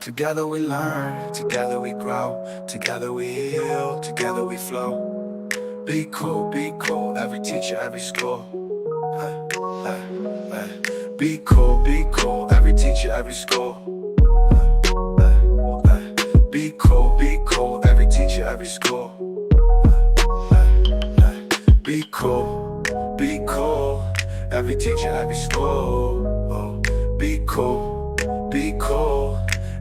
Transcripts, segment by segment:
Together we learn, together we grow, together we heal, together we flow. Be cool, every teacher, every school. Be cool, every teacher, every school. Be cool, every teacher, every school. Be cool, every teacher, every school. Be cool,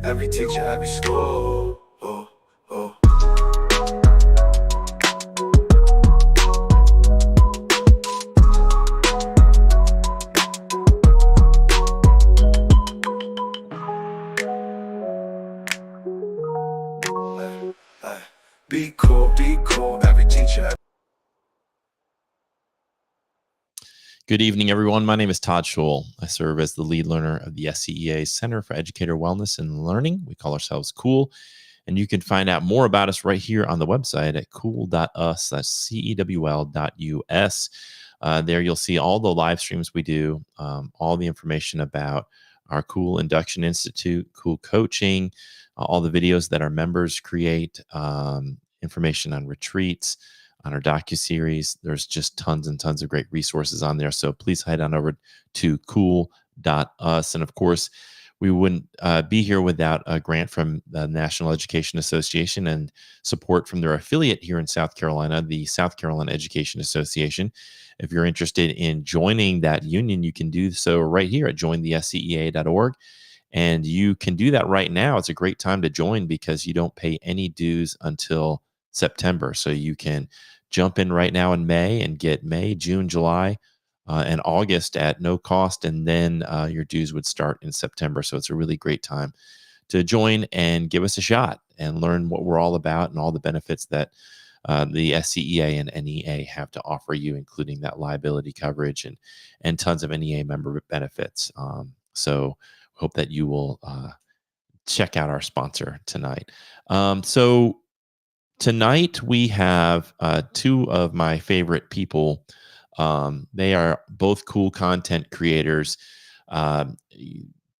every teacher, every school. Be cool, every teacher. Good evening, everyone. My name is Todd Scholl. I serve as the lead learner of the SCEA Center for Educator Wellness and Learning. We call ourselves Cool, and you can find out more about us right here on the website at cool.us, that's CEWL.us. There you'll see all the live streams we do, all the information about our Cool Induction Institute, Cool Coaching, all the videos that our members create, information on retreats, on our docuseries. There's just tons and tons of great resources on there. So please head on over to cool.us. And of course, we wouldn't be here without a grant from the National Education Association and support from their affiliate here in South Carolina, the South Carolina Education Association. If you're interested in joining that union, you can do so right here at jointhescea.org. And you can do that right now. It's a great time to join because you don't pay any dues until September. So you can jump in right now in May and get May, June, July, and August at no cost. And then your dues would start in September. So it's a really great time to join and give us a shot and learn what we're all about and all the benefits that the SCEA and NEA have to offer you, including that liability coverage and tons of NEA member benefits. So hope that you will check out our sponsor tonight. So tonight we have two of my favorite people. They are both cool content creators.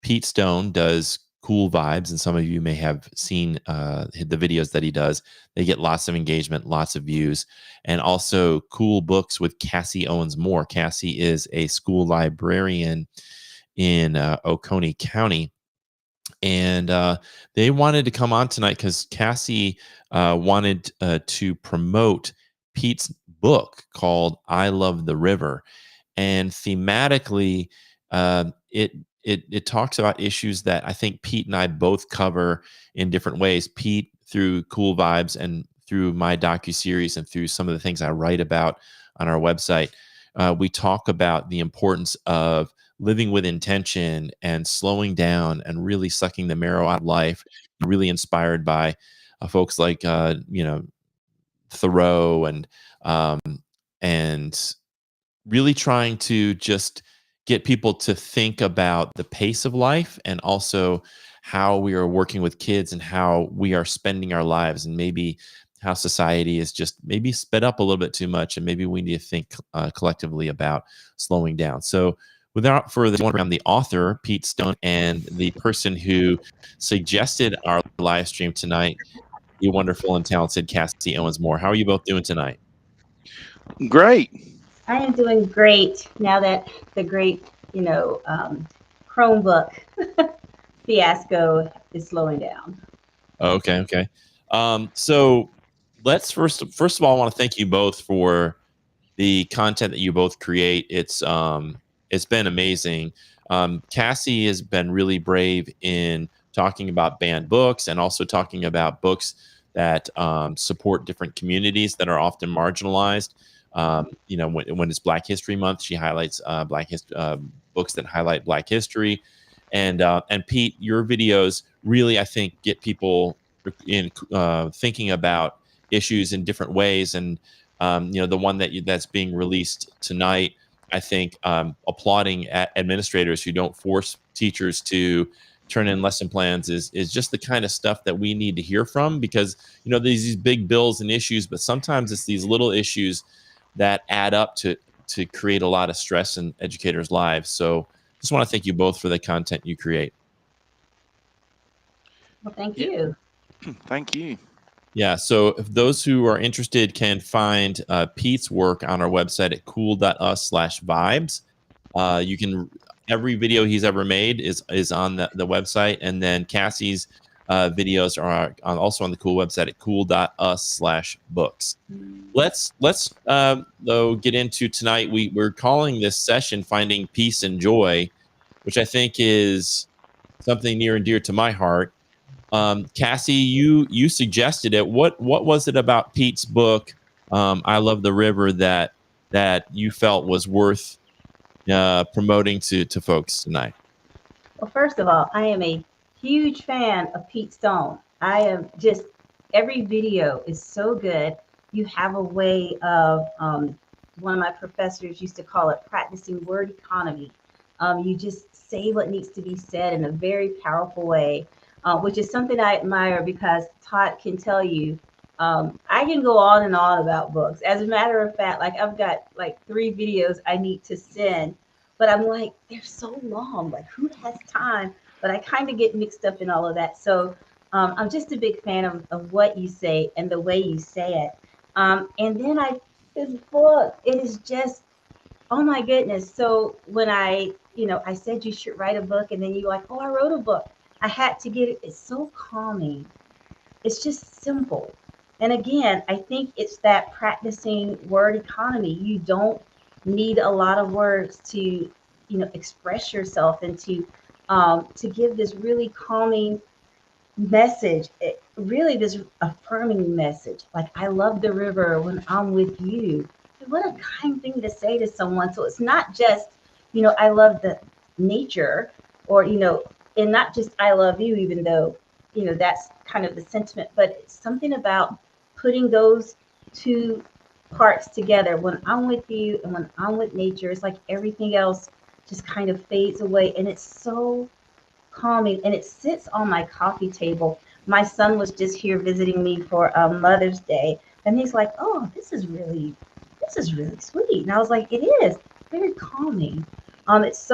Pete Stone does Cool Vibes, and some of you may have seen the videos that he does. They get lots of engagement, lots of views, and also Cool Books with Cassie Owens Moore. Cassie is a school librarian in Oconee County. And they wanted to come on tonight because Cassie wanted to promote Pete's book called I Love the River. And thematically, it talks about issues that I think Pete and I both cover in different ways. Pete through Cool Vibes and through my docuseries and through some of the things I write about on our website. We talk about the importance of living with intention and slowing down and really sucking the marrow out of life. Really inspired by folks like Thoreau and really trying to just get people to think about the pace of life and also how we are working with kids and how we are spending our lives, and maybe how society is just maybe sped up a little bit too much, and maybe we need to think collectively about slowing down. So without further ado, around the author, Pete Stone, and the person who suggested our live stream tonight, the wonderful and talented Cassie Owens Moore. How are you both doing tonight? Great. I am doing great now that the great, Chromebook fiasco is slowing down. Okay. So let's first of all, I want to thank you both for the content that you both create. It's been amazing. Cassie has been really brave in talking about banned books and also talking about books that support different communities that are often marginalized. When it's Black History Month, she highlights books that highlight Black history. And Pete, your videos really, I think, get people in thinking about issues in different ways. And the one that's being released tonight, I think, applauding administrators who don't force teachers to turn in lesson plans is just the kind of stuff that we need to hear from, because there's these big bills and issues, but sometimes it's these little issues that add up to create a lot of stress in educators' lives. So just want to thank you both for the content you create. Well, thank Yeah. you. Thank you. Yeah. So if those who are interested can find Pete's work on our website at cool.us/vibes. You can every video he's ever made is on the website, and then Cassie's videos are also on the Cool website at cool.us/books. Let's though get into tonight. We're calling this session "Finding Peace and Joy," which I think is something near and dear to my heart. Cassie, you suggested it. What was it about Pete's book, "I Love the River," that you felt was worth promoting to folks tonight? Well, first of all, I am a huge fan of Pete Stone. I am just, every video is so good. You have a way of, one of my professors used to call it practicing word economy. You just say what needs to be said in a very powerful way, which is something I admire because Todd can tell you. I can go on and on about books. As a matter of fact, like I've got like 3 videos I need to send, but I'm like, they're so long. Like, who has time? But I kind of get mixed up in all of that. So I'm just a big fan of what you say and the way you say it. And then this book, it is just, oh my goodness. So when I said you should write a book, and then you're like, oh, I wrote a book. I had to get it. It's so calming. It's just simple. And again, I think it's that practicing word economy. You don't need a lot of words to, express yourself and to give this really calming message. Really, this affirming message. Like, I love the river when I'm with you. What a kind thing to say to someone. So it's not just, I love the nature, or, and not just I love you, even though, that's kind of the sentiment, but it's something about putting those two parts together. When I'm with you and when I'm with nature, it's like everything else just kind of fades away. And it's so calming, and it sits on my coffee table. My son was just here visiting me for Mother's Day, and he's like, "Oh, this is really sweet." And I was like, "It is very calming." It's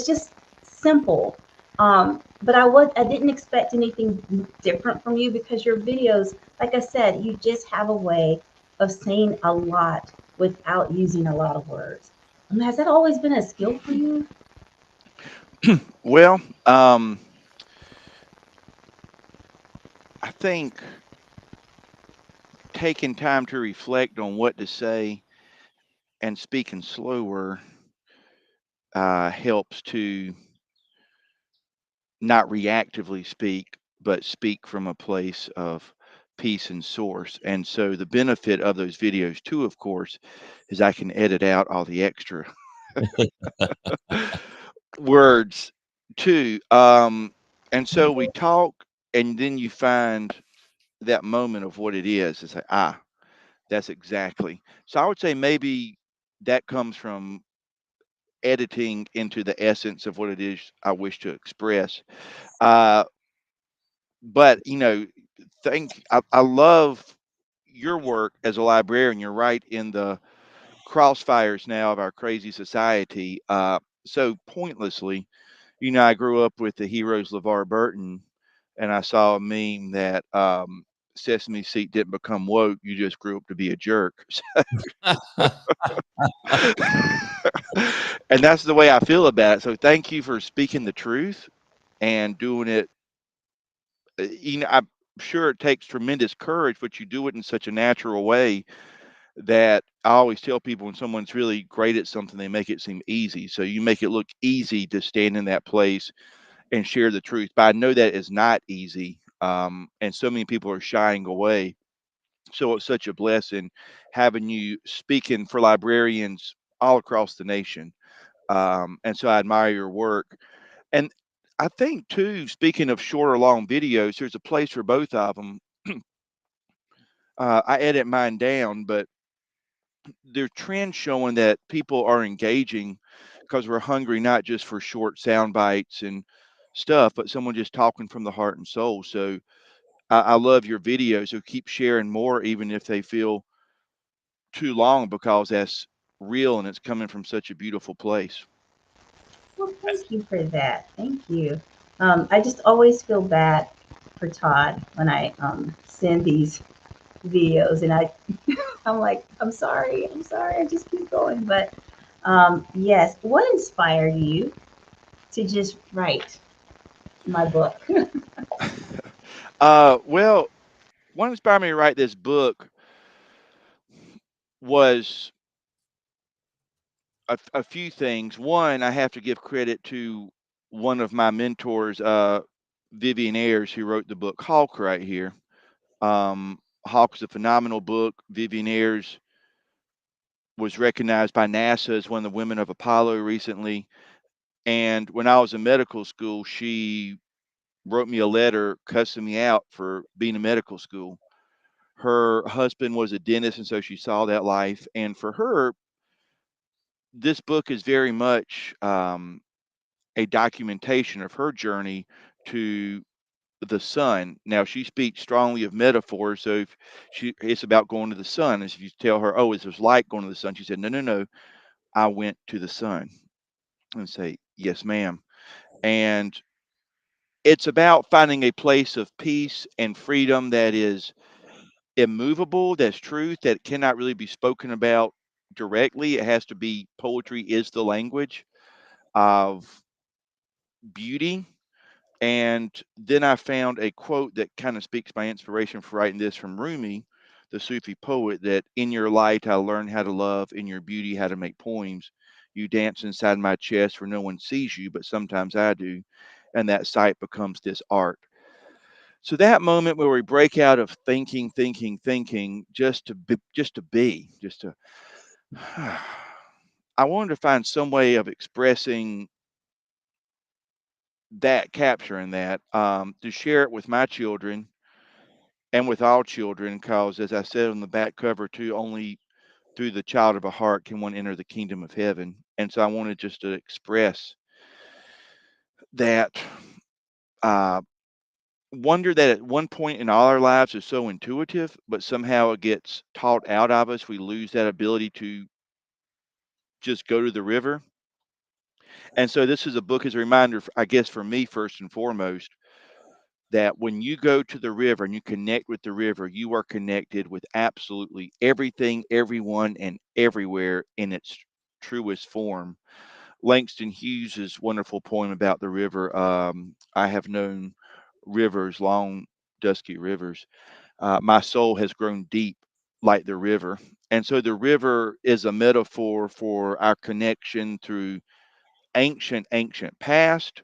just simple. But I didn't expect anything different from you, because your videos, like I said, you just have a way of saying a lot without using a lot of words. Has that always been a skill for you? Well, I think taking time to reflect on what to say and speaking slower helps to not reactively speak, but speak from a place of peace and source. And so the benefit of those videos too, of course, is I can edit out all the extra words too. And so we talk, and then you find that moment of what it is. It's like, that's exactly. So I would say maybe that comes from editing into the essence of what it is I wish to express. Uh, but I love your work as a librarian. You're right in the crossfires now of our crazy society. So pointlessly, I grew up with the heroes LeVar Burton, and I saw a meme that Sesame Seat didn't become woke. You just grew up to be a jerk. And that's the way I feel about it. So thank you for speaking the truth and doing it. I'm sure it takes tremendous courage, but you do it in such a natural way that I always tell people when someone's really great at something, they make it seem easy. So you make it look easy to stand in that place and share the truth. But I know that is not easy. And so many people are shying away. So it's such a blessing having you speaking for librarians all across the nation. And so I admire your work. And I think too, speaking of short or long videos, there's a place for both of them. I edit mine down, but there are trends showing that people are engaging because we're hungry not just for short sound bites and stuff, but someone just talking from the heart and soul. So I love your videos. So keep sharing more, even if they feel too long, because that's real and it's coming from such a beautiful place. Well, thank you for that. Thank you. I just always feel bad. for Todd when I send these videos, and I'm like, I'm sorry, I just keep going. But yes, what inspired you to just write my book? Well, what inspired me to write this book was a few things. One, I have to give credit to one of my mentors, Vivian Ayers, who wrote the book Hawk right here. Hawk is a phenomenal book. Vivian Ayers was recognized by NASA as one of the women of Apollo recently. And when I was in medical school, she wrote me a letter cussing me out for being in medical school. Her husband was a dentist, and so she saw that life. And for her, this book is very much a documentation of her journey to the sun. Now she speaks strongly of metaphors, so if it's about going to the sun. As if you tell her, "Oh, is there light going to the sun?" She said, "No, no, no. I went to the sun." And say, "Yes, ma'am." And it's about finding a place of peace and freedom that is immovable, that's truth, that cannot really be spoken about directly. It has to be poetry is the language of beauty. And then I found a quote that kind of speaks my inspiration for writing this from Rumi, the Sufi poet, that in your light I learned how to love, in your beauty how to make poems. You dance inside my chest where no one sees you, but sometimes I do. And that sight becomes this art. So that moment where we break out of thinking, thinking, thinking, just to I wanted to find some way of expressing that, capturing that, to share it with my children and with all children, because as I said on the back cover too, only through the child of a heart can one enter the kingdom of heaven. And so I wanted just to express that uh, wonder that at one point in all our lives is so intuitive, but somehow it gets taught out of us. We lose that ability to just go to the river. And so this is a book as a reminder, I guess, for me, first and foremost, that when you go to the river and you connect with the river, you are connected with absolutely everything, everyone, and everywhere in its truest form. Langston Hughes's wonderful poem about the river, I have known rivers, long, dusky rivers. My soul has grown deep like the river. And so the river is a metaphor for our connection through ancient, ancient past,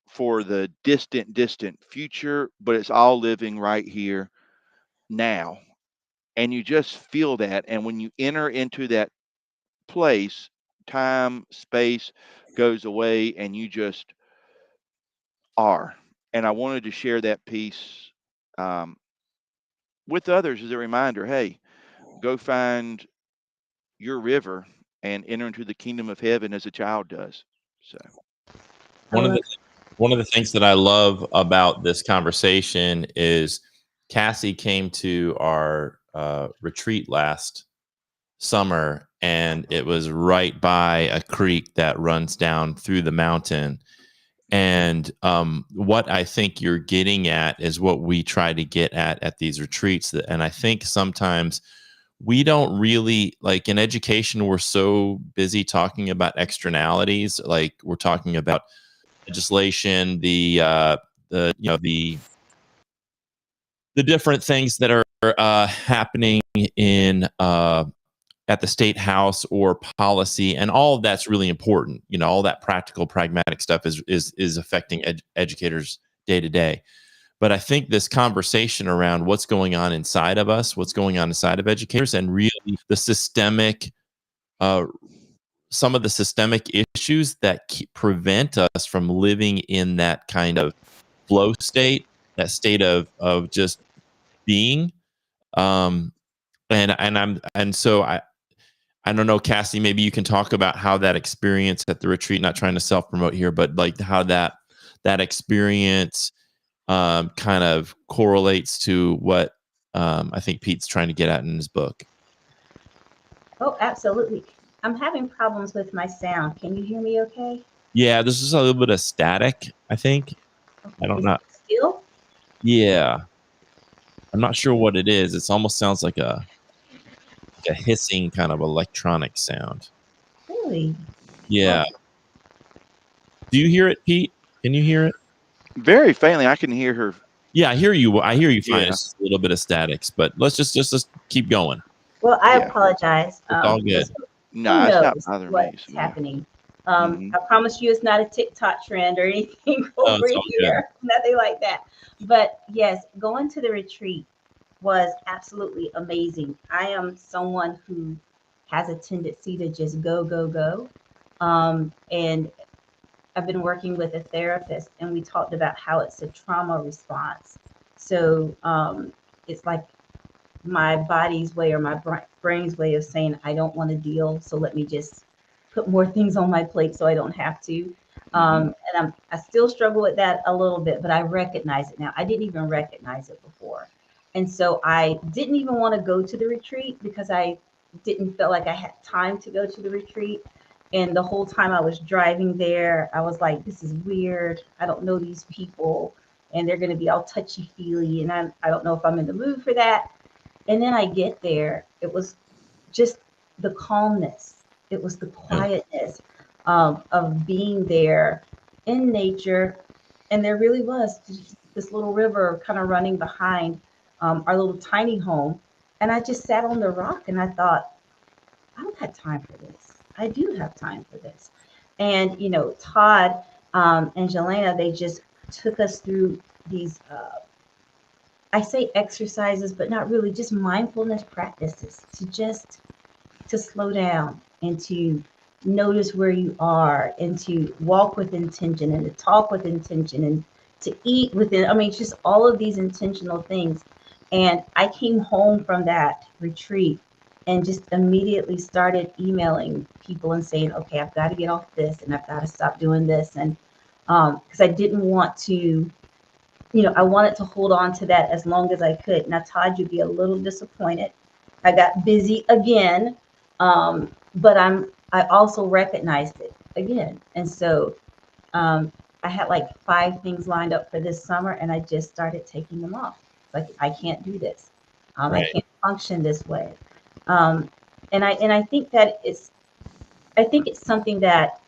for the distant, distant future, but it's all living right here now. And you just feel that. And when you enter into that place, time, space goes away and you just are. And I wanted to share that piece um, with others as a reminder, hey, go find your river and enter into the kingdom of heaven as a child does. So, I One of love the one of the things that I love about this conversation is Cassie came to our retreat last summer, and it was right by a creek that runs down through the mountain. And what I think you're getting at is what we try to get at these retreats. And I think sometimes we don't really, like in education, we're so busy talking about externalities. Like we're talking about legislation, the different things that are happening in at the state house or policy, and all of that's really important. You know, all that practical, pragmatic stuff is affecting educators day to day. But I think this conversation around what's going on inside of us, what's going on inside of educators, and really the systemic, some of the systemic issues that prevent us from living in that kind of flow state, that state of just being. Um, and so I don't know, Cassie, maybe you can talk about how that experience at the retreat, not trying to self promote here, but like how that experience kind of correlates to what I think Pete's trying to get at in his book. Oh, absolutely. I'm having problems with my sound. Can you hear me okay? Yeah, there's just a little bit of static, I think. I don't Is know. it still? Yeah. I'm not sure what it is. It almost sounds like a hissing kind of electronic sound. Really? Yeah. Well, Do you hear it, Pete? Can you hear it? Very faintly, I can hear her. Yeah, I hear you. I hear you fine. Yeah, It's just a little bit of statics, but let's just keep going. well, I yeah. apologize. It's all good. Just who No, it's not knows bothering me. what's So yeah. happening. Hmm. I promise you, it's not a TikTok trend or anything Oh, over it's all good. here. Nothing like that. But yes, going to the retreat was absolutely amazing. I am someone who has a tendency to just go, go, go. And I've been working with a therapist, and we talked about how it's a trauma response. So it's like my body's way or my brain's way of saying, I don't want to deal. So let me just put more things on my plate so I don't have to. Hmm. I still struggle with that a little bit, but I recognize it now. I didn't even recognize it before. And so I didn't even want to go to the retreat because I didn't feel like I had time to go to the retreat. And the whole time I was driving there, I was like, this is weird. I don't know these people, and they're going to be all touchy feely. And I don't know if I'm in the mood for that. And then I get there, it was just the calmness, it was the Yeah. quietness of being there in nature. And there really was just this little river kind of running behind our little tiny home. And I just sat on the rock and I thought, I don't have time for this. I do have time for this. And, Todd and Jelena, they just took us through these I say exercises, but not really, just mindfulness practices to slow down and to notice where you are and to walk with intention and to talk with intention and to eat with it. I mean, just all of these intentional things. And I came home from that retreat and just immediately started emailing people and saying, okay, I've got to get off this and I've got to stop doing this. And because I didn't want to, I wanted to hold on to that as long as I could. Now, Todd, you'd be a little disappointed. I got busy again, but I also recognized it again, and so I had like 5 things lined up for this summer, and I just started taking them off. It's like I can't do this. I Right. can't function this way, um, and I think that I think it's something that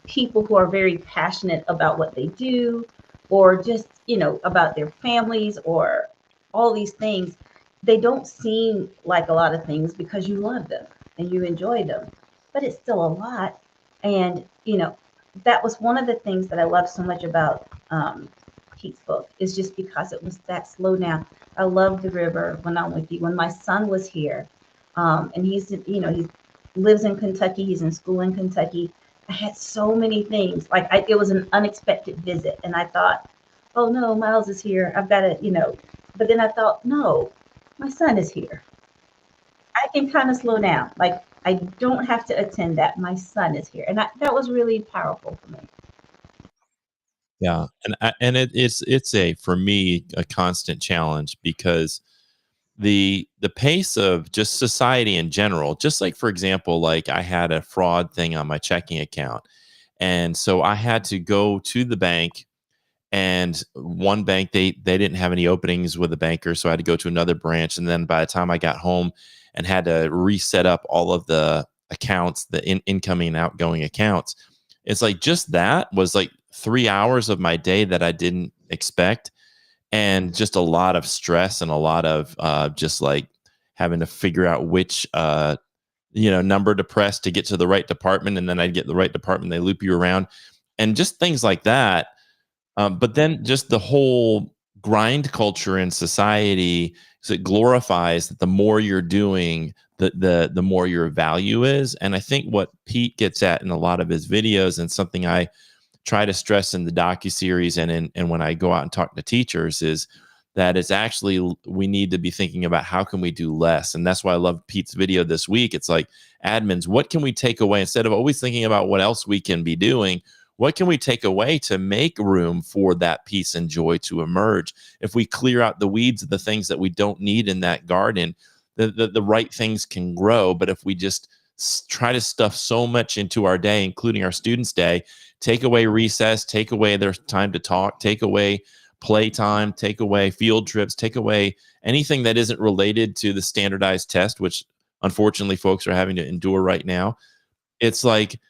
people who are very passionate about what they do or just about their families or all these things, they don't seem like a lot of things because you love them and you enjoy them, but it's still a lot. And that was one of the things that I love so much about Pete's book, is just because it was that slow down. I love the river when I'm with you. When my son was here, and he lives in Kentucky, he's in school in Kentucky, I had so many things. Like it was an unexpected visit, and I thought, "Oh no, Miles is here. I've got to." But then I thought, "No, my son is here. I can kind of slow down. Like I don't have to attend that. My son is here," and that was really powerful for me. Yeah. And it's a for me a constant challenge because the pace of just society in general, just like for example, like I had a fraud thing on my checking account. And so I had to go to the bank, and one bank they didn't have any openings with a banker, so I had to go to another branch. And then by the time I got home and had to reset up all of the accounts, the incoming and outgoing accounts, it's like just that was like 3 hours of my day that I didn't expect, and just a lot of stress and a lot of just like having to figure out which number to press to get to the right department, and then I'd get the right department, they loop you around, and just things like that. But then just the whole grind culture in society, so it glorifies that the more you're doing, the more your value is. And I think what Pete gets at in a lot of his videos, and something I try to stress in the docu-series and when I go out and talk to teachers, is that it's actually we need to be thinking about how can we do less. And that's why I love Pete's video this week. It's like, admins, what can we take away instead of always thinking about what else we can be doing? What can we take away to make room for that peace and joy to emerge? If we clear out the weeds of the things that we don't need in that garden, the right things can grow. But if we just try to stuff so much into our day, including our students' day, take away recess, take away their time to talk, take away playtime, take away field trips, take away anything that isn't related to the standardized test, which unfortunately folks are having to endure right now. It's like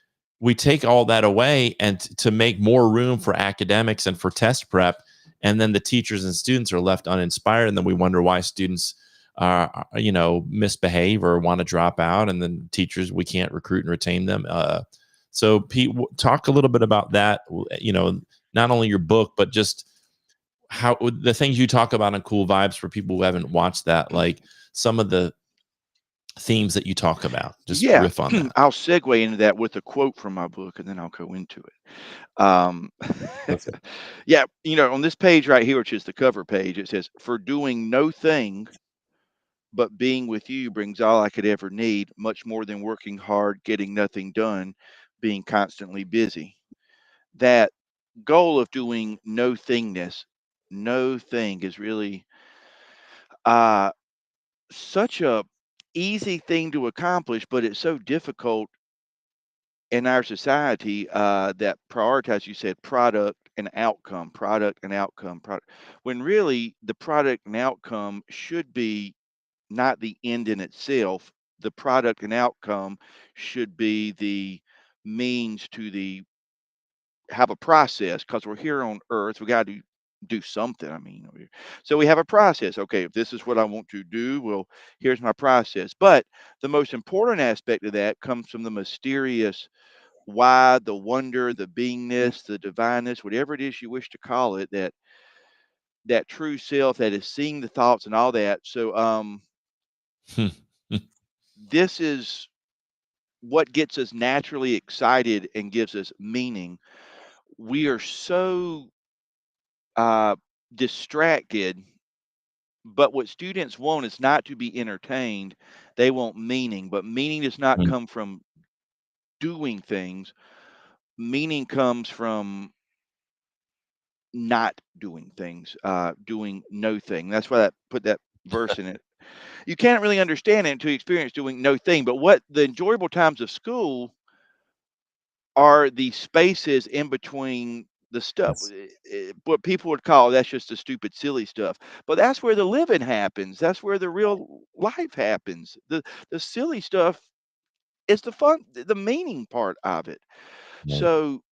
we take all that away and to make more room for academics and for test prep, and then the teachers and students are left uninspired, and then we wonder why students misbehave or want to drop out, and then teachers, we can't recruit and retain them. So Pete, talk a little bit about that, not only your book but just how the things you talk about in Cool Vibes for people who haven't watched that, like some of the themes that you talk about. Just Yeah, riff on that. I'll segue into that with a quote from my book, and then I'll go into it. That's it. Yeah, on this page right here, which is the cover page, it says, "For doing no thing but being with you brings all I could ever need, much more than working hard, getting nothing done, being constantly busy." That goal of doing no thing is really uh, such a easy thing to accomplish, but it's so difficult in our society that prioritize, you said, product and outcome, product, when really the product and outcome should be not the end in itself. The product and outcome should be the means to the have a process, because we're here on earth. We got to do something. I mean, so we have a process. Okay, if this is what I want to do, well, here's my process. But the most important aspect of that comes from the mysterious why, the wonder, the beingness, the divineness, whatever it is you wish to call it, that true self that is seeing the thoughts and all that. So this is what gets us naturally excited and gives us meaning. We are so uh, distracted, but what students want is not to be entertained. They want meaning, but meaning does not come from doing things. Meaning comes from not doing things, doing no thing. That's why I put that verse in it. You can't really understand it until you experience doing no thing. But what the enjoyable times of school are the spaces in between the stuff, Yes. what people would call that's just the stupid, silly stuff. But that's where the living happens. That's where the real life happens. The silly stuff is the fun, the meaning part of it. Right. So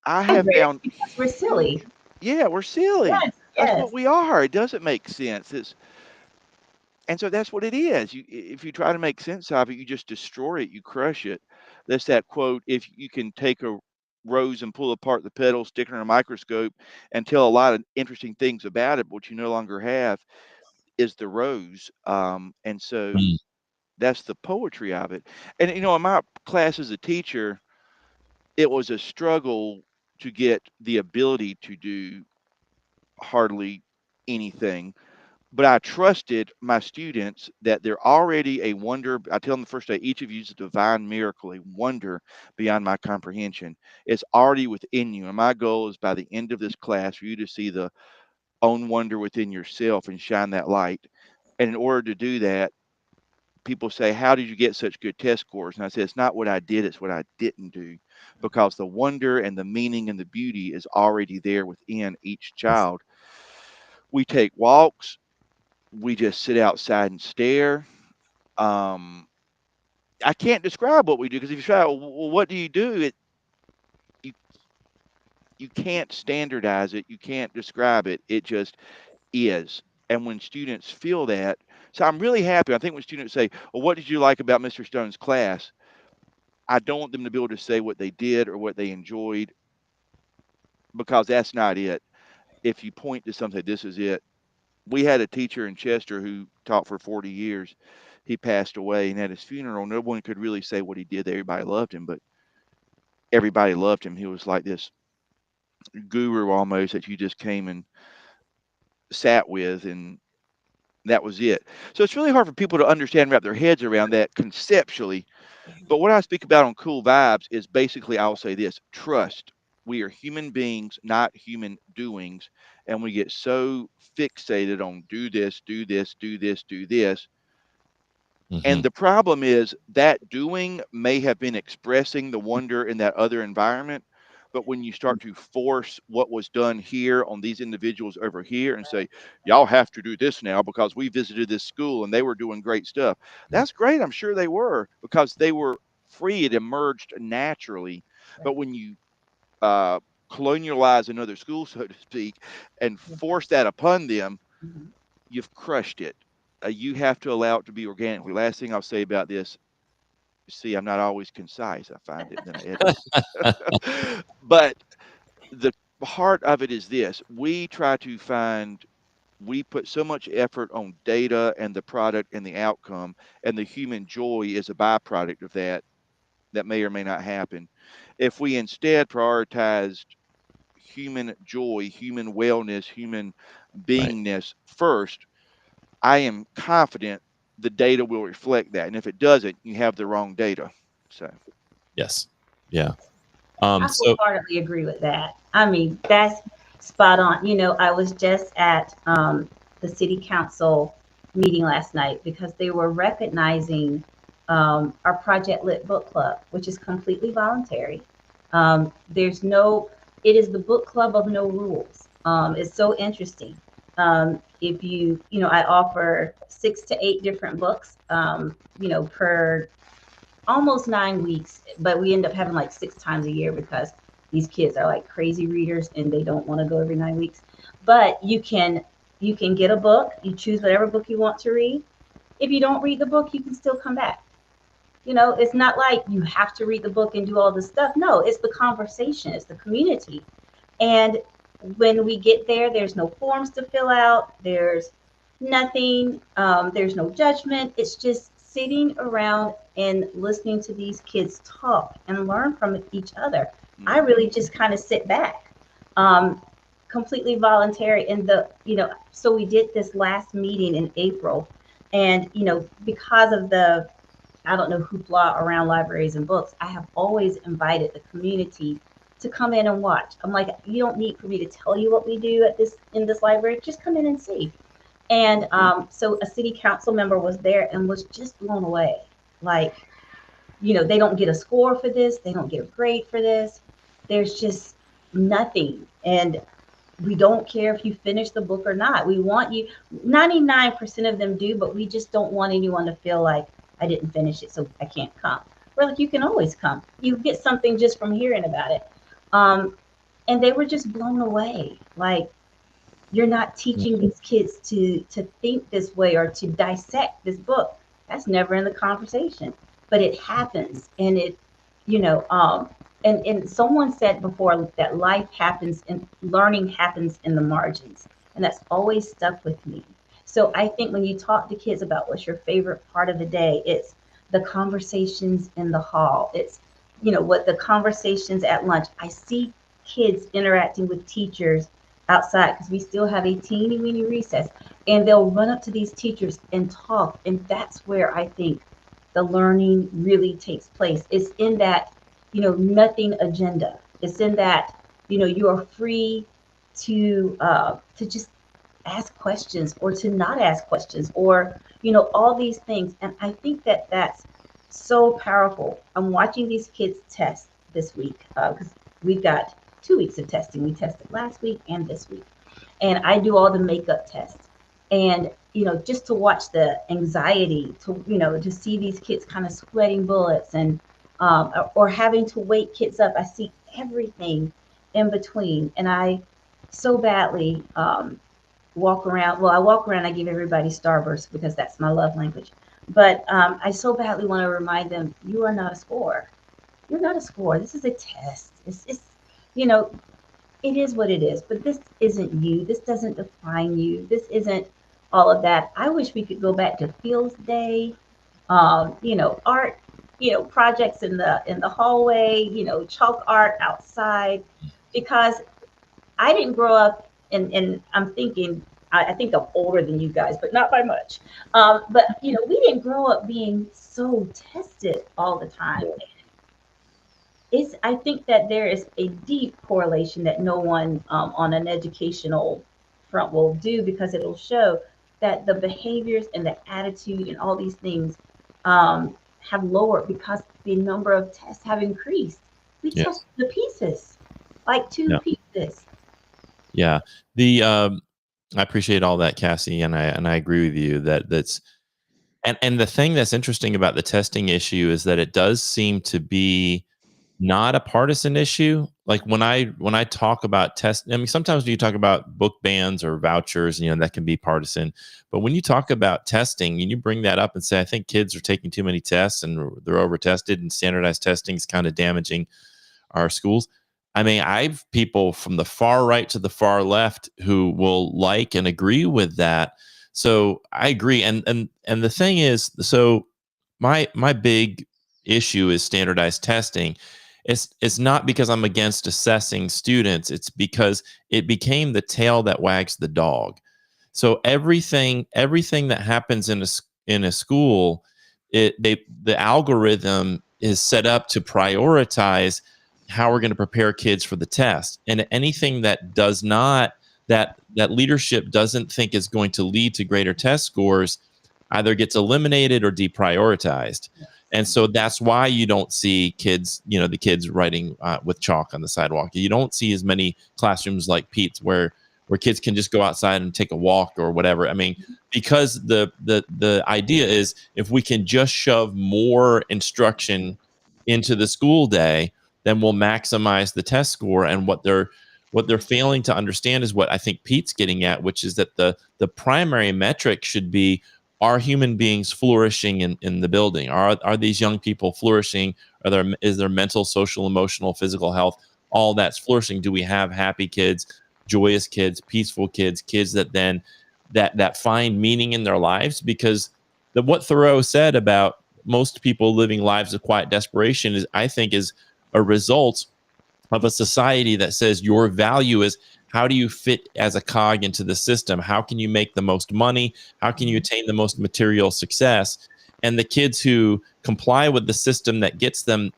I I have agree found, because we're silly. yeah, we're silly. Yes, That's what yes. we are. It doesn't make sense. And so that's what it is. If you try to make sense of it, you just destroy it. You crush it. That's that quote. If you can take a rose and pull apart the petals, stick it in a microscope, and tell a lot of interesting things about it, but what you no longer have is the rose. And so Mm. that's the poetry of it. And in my class as a teacher, it was a struggle to get the ability to do hardly anything, but I trusted my students that they're already a wonder. I tell them the first day, each of you is a divine miracle, a wonder beyond my comprehension. It's already within you. And my goal is by the end of this class for you to see the own wonder within yourself and shine that light. And in order to do that, people say, "How did you get such good test scores?" And I say, "It's not what I did, it's what I didn't do." Because the wonder and the meaning and the beauty is already there within each child. We take walks, we just sit outside and stare. Um, I can't describe what we do, because if you try, well, what do you do? You you can't standardize it. You can't describe it. It just is. And when students feel that, so I'm really happy. I think when students say, "Well, what did you like about Mr. Stone's class?" I don't want them to be able to say what they did or what they enjoyed, because that's not it. If you point to something, this is it. We had a teacher in Chester who taught for 40 years. He passed away, and at his funeral, no one could really say what he did. Everybody loved him, but everybody loved him. He was like this guru almost that you just came and sat with, and that was it. So it's really hard for people to understand, wrap their heads around that conceptually. But what I speak about on Cool Vibes is basically, I'll say this: trust. We are human beings, not human doings. And we get so fixated on do this, do this, do this, do this. And Mhm. the problem is that doing may have been expressing the wonder in that other environment, But when you start to force what was done here on these individuals over here and say, y'all have to do this now because we visited this school and they were doing great stuff. That's great. I'm sure they were, because they were free. It emerged naturally. But when you uh, colonialize another school, so to speak, and force that upon them, Mhm. you've crushed it. You have to allow it to be organically. Last thing I'll say about this, see, I'm not always concise. I find it, and then I edit it. But the heart of it is this: we put so much effort on data and the product and the outcome, and the human joy is a byproduct of that, that may or may not happen. If we instead prioritized human joy, human wellness, human Right. beingness first, I am confident the data will reflect that. And if it doesn't, you have the wrong data. So, Yes. Yeah. I So wholeheartedly agree with that. I mean, that's spot on. I was just at the city council meeting last night because they were recognizing our Project Lit Book Club, which is completely voluntary. There's no, it is the book club of no rules. It's so interesting. If I offer 6 to 8 different books, per almost 9 weeks, but we end up having like 6 times a year because these kids are like crazy readers and they don't want to go every 9 weeks. But you can get a book, you choose whatever book you want to read. If you don't read the book, you can still come back. It's not like you have to read the book and do all this stuff. No, it's the conversation, it's the community. And when we get there, there's no forms to fill out. There's nothing. There's no judgment. It's just sitting around and listening to these kids talk and learn from each other. I really just kind of sit back, um, completely voluntary. So we did this last meeting in April. And, because of the, I don't know, hoopla around libraries and books, I have always invited the community to come in and watch. I'm like, you don't need for me to tell you what we do in this library. Just come in and see. And so a city council member was there and was just blown away. Like, they don't get a score for this. They don't get a grade for this. There's just nothing. And we don't care if you finish the book or not. We want you, 99% of them do, but we just don't want anyone to feel like I didn't finish it, so I can't come. We're like, you can always come. You get something just from hearing about it. And they were just blown away. Like, you're not teaching these kids to think this way or to dissect this book. That's never in the conversation, but it happens. And you know um and someone said before that life happens and learning happens in the margins, and that's always stuck with me. So I think when you talk to kids about what's your favorite part of the day, it's the conversations in the hall. It's what the conversations at lunch. I see kids interacting with teachers outside because we still have a teeny weeny recess, and they'll run up to these teachers and talk. And that's where I think the learning really takes place. It's in that, nothing agenda. It's in that, you are free to just ask questions or to not ask questions, or all these things. And I think that that's so powerful. I'm watching these kids test this week because we've got 2 weeks of testing. We tested last week and this week, and I do all the makeup tests. And just to watch the anxiety, to see these kids kind of sweating bullets, and or having to wake kids up. I see everything in between, and I so badly walk around. Well, I walk around. I give everybody Starburst because that's my love language. But I so badly want to remind them, you are not a score. You're not a score. This is a test. It's you know, it is what it is, but this isn't you. This doesn't define you. This isn't all of that. I wish we could go back to Fields Day, art, projects in the hallway, chalk art outside, because I didn't grow up, and I'm thinking, I think I'm older than you guys, but not by much. But we didn't grow up being so tested all the time. I think that there is a deep correlation that no one on an educational front will do, because it'll show that the behaviors and the attitude and all these things have lowered because the number of tests have increased. We Yes. test the pieces. like two Yeah. pieces. Yeah. The I appreciate all that, Cassie, and I agree with you that that's and the thing that's interesting about the testing issue is that it does seem to be not a partisan issue. Like when I talk about test, I mean, sometimes when you talk about book bans or vouchers, that can be partisan. But when you talk about testing and you bring that up and say, I think kids are taking too many tests and they're over tested and standardized testing is kind of damaging our schools. I mean, I've people from the far right to the far left who will like and agree with that. So I agree. And the thing is, so my big issue is standardized testing. It's not because I'm against assessing students. It's because it became the tail that wags the dog. So everything that happens in a school, the algorithm is set up to prioritize how we're going to prepare kids for the test, and anything that does not that leadership doesn't think is going to lead to greater test scores either gets eliminated or deprioritized. And so that's why you don't see kids, the kids writing with chalk on the sidewalk. You don't see as many classrooms like Pete's where kids can just go outside and take a walk or whatever. I mean, because the idea is if we can just shove more instruction into the school day, then we'll maximize the test score. And what they're failing to understand is what I think Pete's getting at, which is that the primary metric should be, are human beings flourishing in the building? Are these young people flourishing? Is their mental, social, emotional, physical health, all that's flourishing? Do we have happy kids, joyous kids, peaceful kids, kids that then that find meaning in their lives? Because what Thoreau said about most people living lives of quiet desperation is, I think, is a result of a society that says your value is, how do you fit as a cog into the system? How can you make the most money? How can you attain the most material success? And the kids who comply with the system that gets them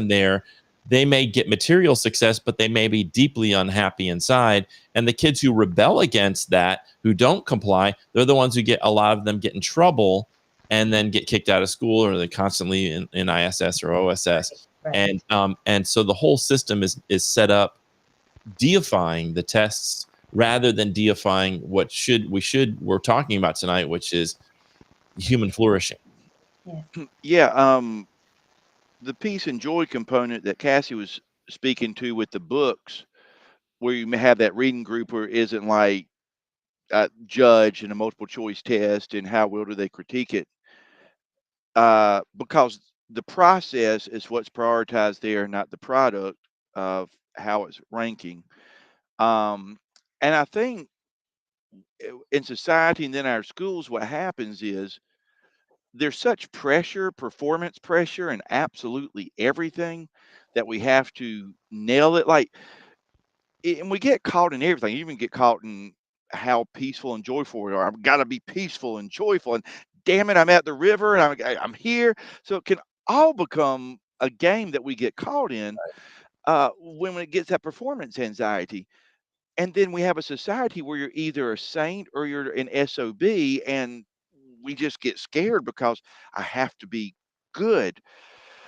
there, they may get material success, but they may be deeply unhappy inside. And the kids who rebel against that, who don't comply, they're the ones who a lot of them get in trouble and then get kicked out of school, or they're constantly in ISS or OSS. Right. And so the whole system is set up deifying the tests rather than deifying what we're talking about tonight, which is human flourishing. Yes. Yeah, the peace and joy component that Cassie was speaking to with the books, where you may have that reading group where it isn't like judge and a multiple choice test and how well do they critique it, because the process is what's prioritized there, not the product of how it's ranking. Um, and I think in society and then our schools, what happens is there's such pressure, performance pressure, and absolutely everything that we have to nail it. Like, and we get caught in everything. You even get caught in how peaceful and joyful we are. I've got to be peaceful and joyful. And damn it, I'm at the river and I'm here. So it can all become a game that we get caught in when it gets that performance anxiety. And then we have a society where you're either a saint or you're an SOB, and we just get scared because I have to be good.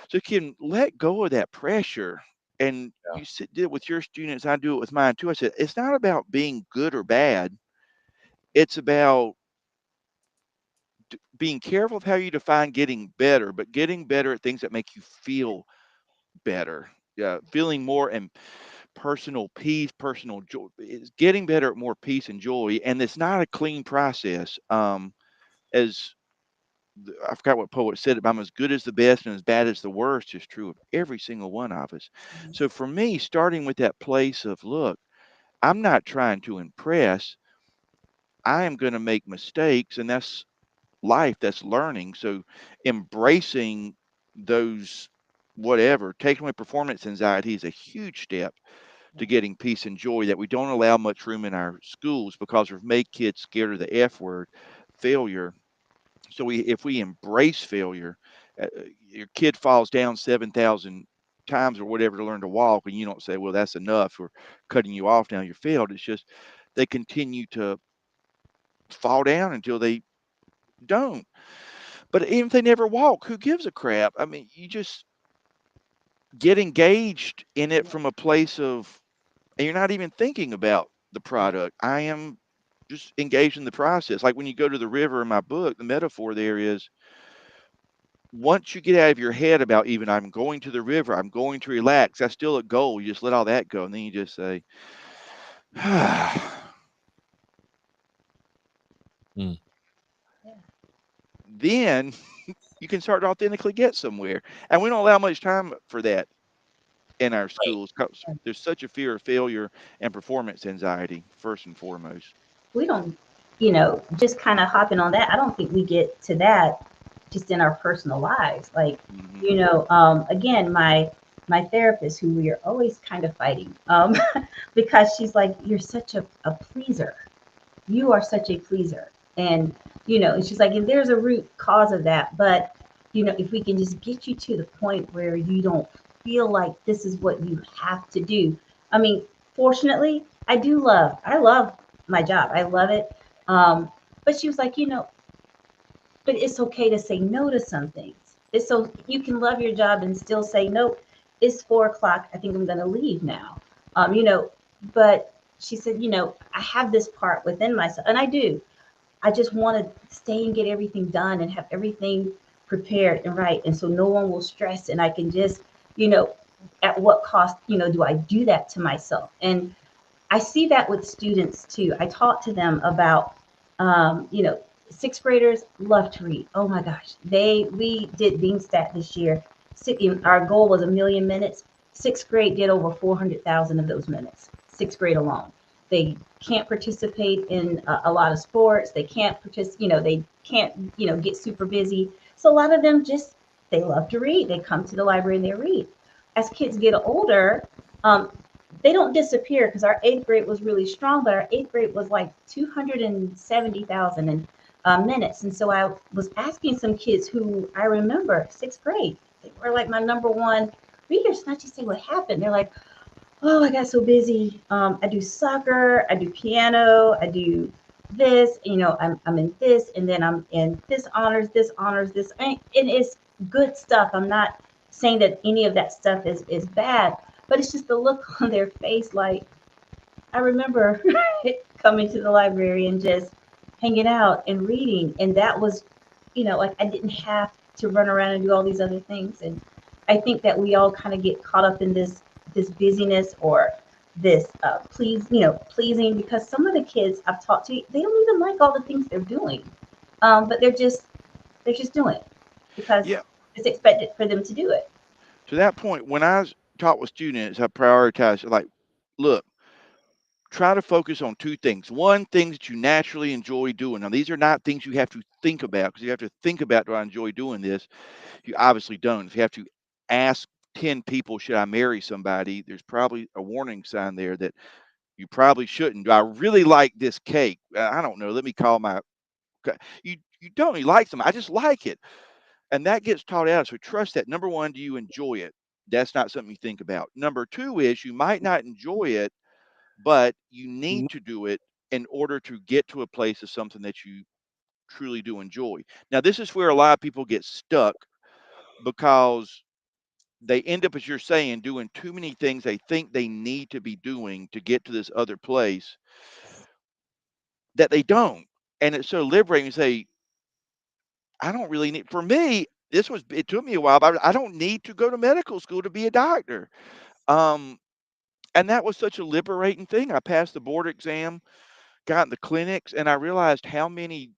So you can let go of that pressure. And Yeah. did it with your students. I do it with mine too. I said, it's not about being good or bad. It's about being careful of how you define getting better, but getting better at things that make you feel better. Yeah, feeling more and personal peace, personal joy is getting better at more peace and joy. And it's not a clean process. As I forgot what poet said it, but I'm as good as the best and as bad as the worst is true of every single one of us. Mhm. So for me, starting with that place of, look, I'm not trying to impress. I am going to make mistakes, and that's life, that's learning. So embracing those, whatever, taking away performance anxiety is a huge step to getting peace and joy that we don't allow much room in our schools because we've made kids scared of the F word, failure. So if we embrace failure, your kid falls down 7,000 times or whatever to learn to walk, and you don't say, well, that's enough, or cutting you off now, you failed. It's just they continue to fall down until they don't. But even if they never walk, who gives a crap? I mean, you just get engaged in it from a place of, and you're not even thinking about the product. I am just engaged in the process. Like when you go to the river in my book, the metaphor there is once you get out of your head about even I'm going to the river, I'm going to relax, that's still a goal. You just let all that go. And then you just say, Mm. then you can start to authentically get somewhere. And we don't allow much time for that in our schools 'cause there's such a fear of failure and performance anxiety, first and foremost. We don't, just kind of hopping on that. I don't think we get to that just in our personal lives. Like, Hmm. again, my therapist, who we are always kind of fighting, because she's like, you're such a pleaser. You are such a pleaser. And, and she's like, and there's a root cause of that. But, if we can just get you to the point where you don't feel like this is what you have to do. I mean, fortunately, I love my job. I love it. But she was like, but it's okay to say no to some things. It's so you can love your job and still say, nope, it's 4 o'clock. I think I'm going to leave now. But she said, I have this part within myself, and I do. I just want to stay and get everything done and have everything prepared and right. And so no one will stress, and I can just, you know, at what cost, do I do that to myself? And I see that with students too. I talk to them about, um, you know, sixth graders love to read. Oh my gosh, we did Bean Stat this year. Our goal was 1 million minutes. Sixth grade did over 400,000 of those minutes. Sixth grade alone. They can't participate in a lot of sports. They can't participate. They can't get super busy. So a lot of them just they love to read. They come to the library and they read. As kids get older, um, they don't disappear because our eighth grade was really strong, but our eighth grade was like 270,000 minutes. And so I was asking some kids who I remember sixth grade, they were like my number one readers. And I just say, what happened? They're like, oh, I got so busy. I do soccer, I do piano, I do this, I'm in this, and then I'm in this honors, this, and it's good stuff. I'm not saying that any of that stuff is bad, but it's just the look on their face. Like, I remember coming to the library and just hanging out and reading, and that was, like I didn't have to run around and do all these other things. And I think that we all kind of get caught up in this busyness or this pleasing, because some of the kids I've talked to, they don't even like all the things they're doing, but they're just doing it because Yeah. it's expected for them to do it. To that point, when talk with students, I prioritize like, look, try to focus on two things. One, things that you naturally enjoy doing. Now, these are not things you have to think about because you have to think about, do I enjoy doing this? You obviously don't. If you have to ask 10 people, should I marry somebody? There's probably a warning sign there that you probably shouldn't. Do I really like this cake? I don't know. Let me call my. You don't. You like them. I just like it, and that gets taught out. So trust that. Number one, do you enjoy it? That's not something you think about. Number two is you might not enjoy it, but you need to do it in order to get to a place of something that you truly do enjoy. Now, this is where a lot of people get stuck because they end up, as you're saying, doing too many things they think they need to be doing to get to this other place that they don't. And it's so liberating to say, I don't really need, for me, it took me a while, but I don't need to go to medical school to be a doctor. Um, and that was such a liberating thing. I passed the board exam, got in the clinics, and I realized how many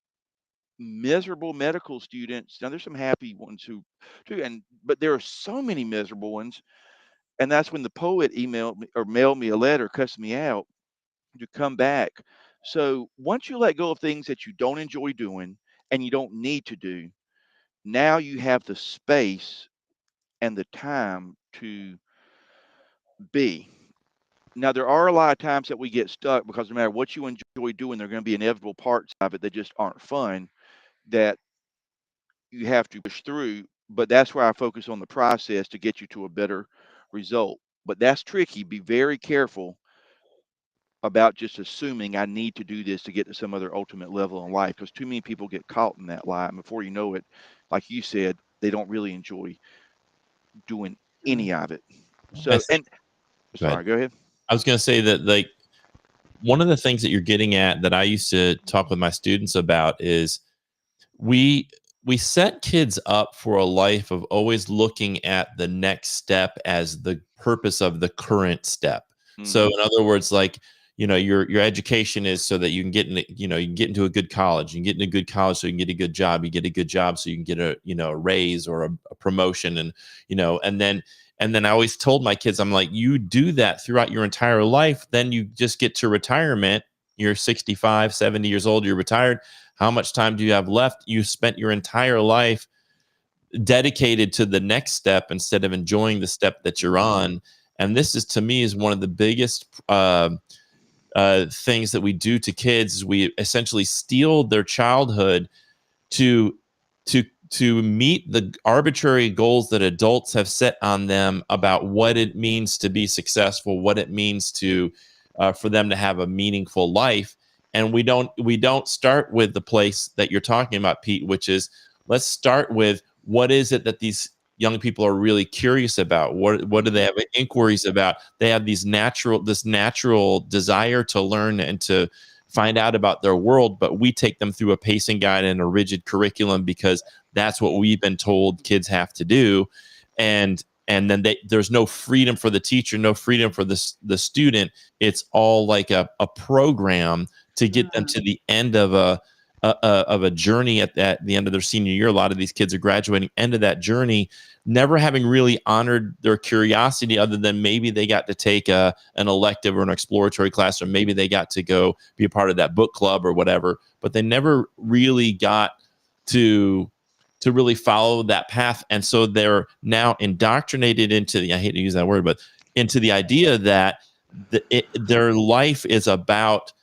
miserable medical students. Now there's some happy ones who too, but there are so many miserable ones. And that's when the poet emailed me or mailed me a letter cussing me out to come back. So once you let go of things that you don't enjoy doing and you don't need to do, now you have the space and the time to be. Now there are a lot of times that we get stuck because no matter what you enjoy doing, there are going to be inevitable parts of it that just aren't fun that you have to push through. But that's where I focus on the process to get you to a better result. But that's tricky. Be very careful about just assuming I need to do this to get to some other ultimate level in life because too many people get caught in that lie. And before you know it, like you said, they don't really enjoy doing any of it. I So, think, and go ahead. sorry, go ahead. I was going to say that, like, one of the things that you're getting at that I used to talk with my students about is we we set kids up for a life of always looking at the next step as the purpose of the current step. So Hmm. in other words, like, your education is so that you can get in, you can get into a good college. You can get into a good college so you can get a good job. You get a good job so you can get a raise or a promotion. And and then I always told my kids, I'm like, you do that throughout your entire life, then you just get to retirement. You're 65, 70 years old, you're retired. How much time do you have left? You spent your entire life dedicated to the next step instead of enjoying the step that you're on. And this is, to me, is one of the biggest things that we do to kids. Is we essentially steal their childhood to to meet the arbitrary goals that adults have set on them about what it means to be successful, what it means to for them to have a meaningful life. And we don't start with the place that you're talking about, Pete, which is, let's start with, what is it that these young people are really curious about? What do they have inquiries about? They have this natural desire to learn and to find out about their world, but we take them through a pacing guide and a rigid curriculum because that's what we've been told kids have to do. And then there's no freedom for the teacher, no freedom for the student. It's all like a program to get them to the end of a journey at the end of their senior year. A lot of these kids are graduating end of that journey, never having really honored their curiosity, other than maybe they got to take an elective or an exploratory class, or maybe they got to go be a part of that book club or whatever, but they never really got to really follow that path. And so they're now indoctrinated into I hate to use that word, but into the idea that their life is about,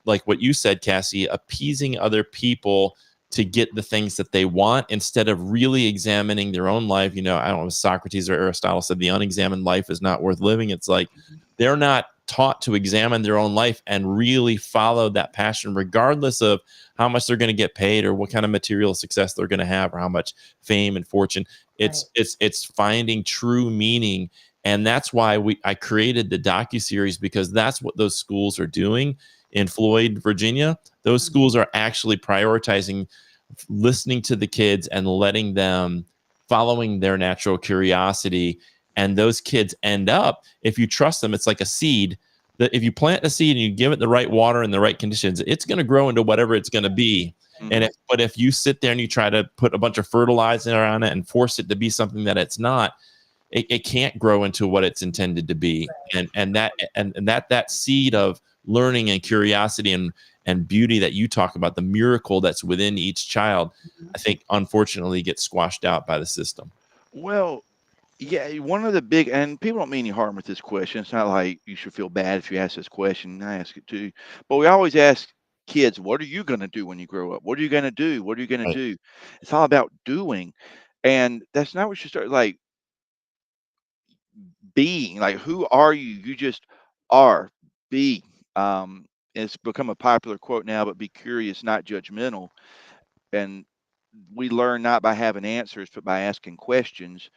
like what you said, Cassie, appeasing other people to get the things that they want, instead of really examining their own life. I don't know if Socrates or Aristotle said the unexamined life is not worth living. It's like they're not taught to examine their own life and really follow that passion, regardless of how much they're going to get paid or what kind of material success they're going to have or how much fame and fortune. It's finding true meaning. And that's why I created the docuseries, because that's what those schools are doing in Floyd, Virginia. Those schools are actually prioritizing listening to the kids and letting them following their natural curiosity. And those kids end up, if you trust them, it's like a seed that if you plant a seed and you give it the right water and the right conditions, it's going to grow into whatever it's going to be. Hmm. But if you sit there and you try to put a bunch of fertilizer on it and force it to be something that it's not, it can't grow into what it's intended to be. And that seed of learning and curiosity and beauty that you talk about, the miracle that's within each child, I think unfortunately gets squashed out by the system. Well, yeah, one of the big, and people don't mean any harm with this question. It's not like you should feel bad if you ask this question. I ask it too. But we always ask kids, what are you going to do when you grow up? What are you going to do? What are you going to Right. do? It's all about doing. And that's not what you start like being. Like, who are you? You just are. Be. Um, it's become a popular quote now, but be curious, not judgmental. And we learn not by having answers, but by asking questions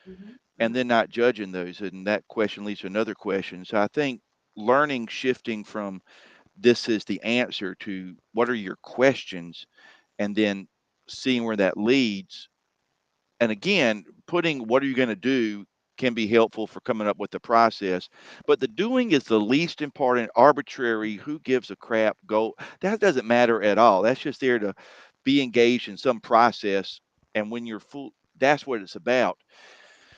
and then not judging those. And that question leads to another question. So I think learning, shifting from this is the answer to what are your questions, and then seeing where that leads. And again, putting what are you going to do can be helpful for coming up with the process. But the doing is the least important, arbitrary, who gives a crap goal. That doesn't matter at all. That's just there to be engaged in some process. And when you're full, that's what it's about.